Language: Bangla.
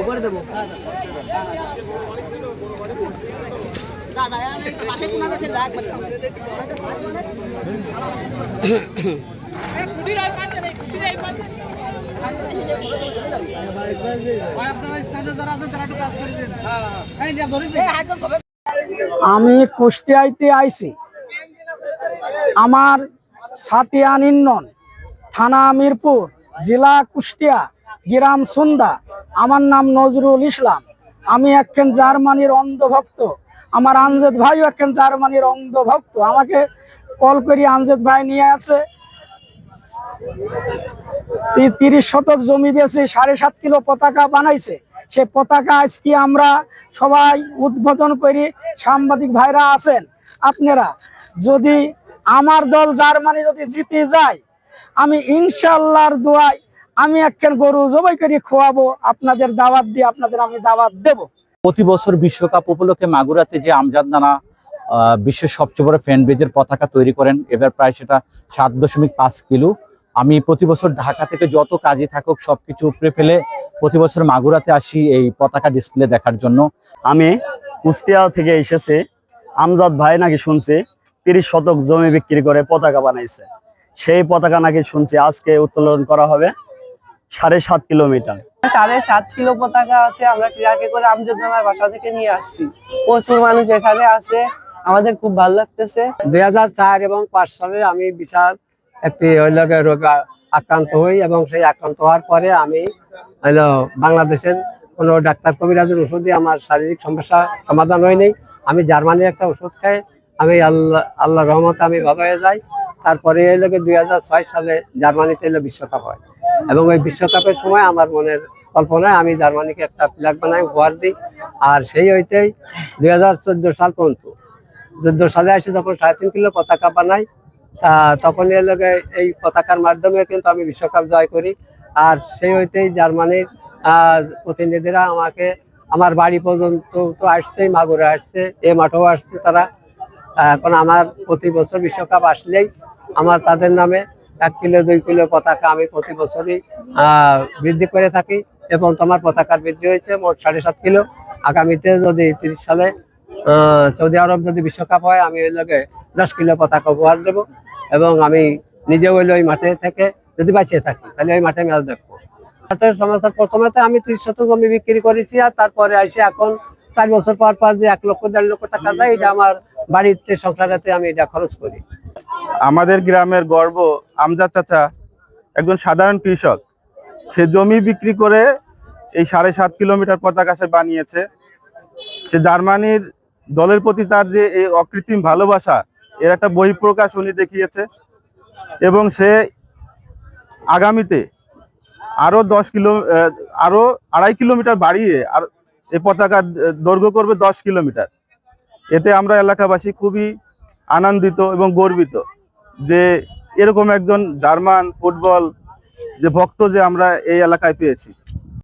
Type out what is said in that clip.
উপরে দেবো আমি কুষ্টিয়াতে আইছি। আমার সাতিয়ান ইউনিয়ন, থানা মিরপুর, জেলা কুষ্টিয়া, গ্রাম সুন্দা। আমার নাম নজরুল ইসলাম। আমি একজন জার্মানির অন্ধভক্ত। আমার আমজাদ ভাইও একজন জার্মানির অন্ধভক্ত। আমাকে কল করি আমজাদ ভাই নিয়ে আসে 30 শতক জমি বেশি 7.5 কিলো পতাকা বানাইছে। সে পতাকা আজকে আমরা সবাই উদ্বোধন করি। সাংবাদিক ভাইরা আছেন, আপনারা যদি আমার দল জার্মানি যদি জিতে যায়, আমি ইনশাআল্লাহর দোয়ায় আমি একখান গরু জবাই করে খোয়াবো। আপনাদের দাওয়াত দিয়ে আপনাদের আমি দাওয়াত দেব। প্রতি বছর বিশ্বকাপ উপলক্ষে মাগুরাতে যে আমজাদ নানা বিশ্বের সবচেয়ে বড় ফ্যান বেজের পতাকা তৈরি করেন, এবার প্রায় সেটা 7.5 কিলো। আমি প্রতি বছর ঢাকা থেকে যত কাজে থাকুক সবকিছু উপরে ফেলে প্রতি বছর মাগুরাতে আসি এই পতাকা ডিসপ্লে দেখার জন্য। আমি কুষ্টিয়া থেকে এসেছে, আমজাদ ভাই নাকি শুনছি 30 শতক জমি বিক্রি করে পতাকা বানাইছে। সেই পতাকা নাকি শুনছি আজকে উত্তোলন করা হবে 7.5 কিলোমিটার। 7.5 কিলো পতাকা আছে, আমরা ট্রাকে করে আমজাদ নানার বাসা থেকে নিয়ে আসছি। প্রচুর মানুষ এখানে আছে, আমাদের খুব ভালো লাগতেছে। 2004 এবং 5 সালে আমি বিশাল একটি রোগে আক্রান্ত হই এবং সেই আক্রান্ত হওয়ার পরে আমি বাংলাদেশের কোনো ডাক্তার কবিরাজের ওষুধ দিয়ে আমার শারীরিক সমস্যা সমাধান হয়নি। আমি জার্মানির একটা ওষুধ খাই, আমি আল্লাহ রহমতে আমি ভালো হয়ে যাই। তারপরে 2006 সালে জার্মানিতে বিশ্বকাপ হয় এবং ওই বিশ্বকাপের সময় আমার মনের কল্পনায় আমি জার্মানিকে একটা ফ্ল্যাগ বানাই, উপহার দিই। আর সেই হইতেই 2014 সাল পর্যন্ত 14 সালে এসে যখন 3.5 কিলো পতাকা বানাই, তখন এই পতাকার মাধ্যমে কিন্তু আমি বিশ্বকাপ জয় করি। আর সেই হইতেই জার্মানির প্রতিনিধিরা আমাকে আমার বাড়ি পর্যন্ত তো আসছেই, মাগুরা আসছে, এ মাঠেও আসছে তারা। এখন আমার প্রতি বছর বিশ্বকাপ আসলেই আমার তাদের নামে 1 কিলো 2 কিলো পতাকা আমি প্রতি বছরই বৃদ্ধি করে থাকি এবং তোমার পতাকার বৃদ্ধি হয়েছে মোট 7.5 কিলো। আগামীতে যদি 30 সালে সৌদি আরব যদি বিশ্বকাপ হয়, আমি ওই লোকে 10 কিলো পতাকা উপহার দেবো এবং আমি নিজে ওই মাঠে থেকে যদি বাঁচিয়ে থাকি তাহলে ওই মাঠে ম্যাচ দেখবো। সমস্যা প্রথমে আমি 30 শতক জমি বিক্রি করেছি, আর তারপরে আসি এখন 4 বছর পর পর যে 1 লক্ষ 1.5 লক্ষ টাকা দেয়, এটা আমার বাড়িতে সংসারেতে আমি এটা খরচ করি। আমাদের গ্রামের গর্ব আমজাদ চাচা একজন সাধারণ কৃষক। সে জমি বিক্রি করে এই 7.5 কিলোমিটার পতাকা সে বানিয়েছে। সে জার্মানির দলের প্রতি তার যে এই অকৃত্রিম ভালোবাসা, এর একটা বহিঃপ্রকাশ উনি দেখিয়েছে এবং সে আগামীতে আরো 2.5 কিলোমিটার বাড়িয়ে আর এই পতাকা দৈর্ঘ্য করবে 10 কিলোমিটার। এতে আমরা এলাকাবাসী খুবই আনন্দিত এবং গর্বিত যে এরকম একজন জার্মান ফুটবল যে ভক্ত যে আমরা এই এলাকায় পেয়েছি।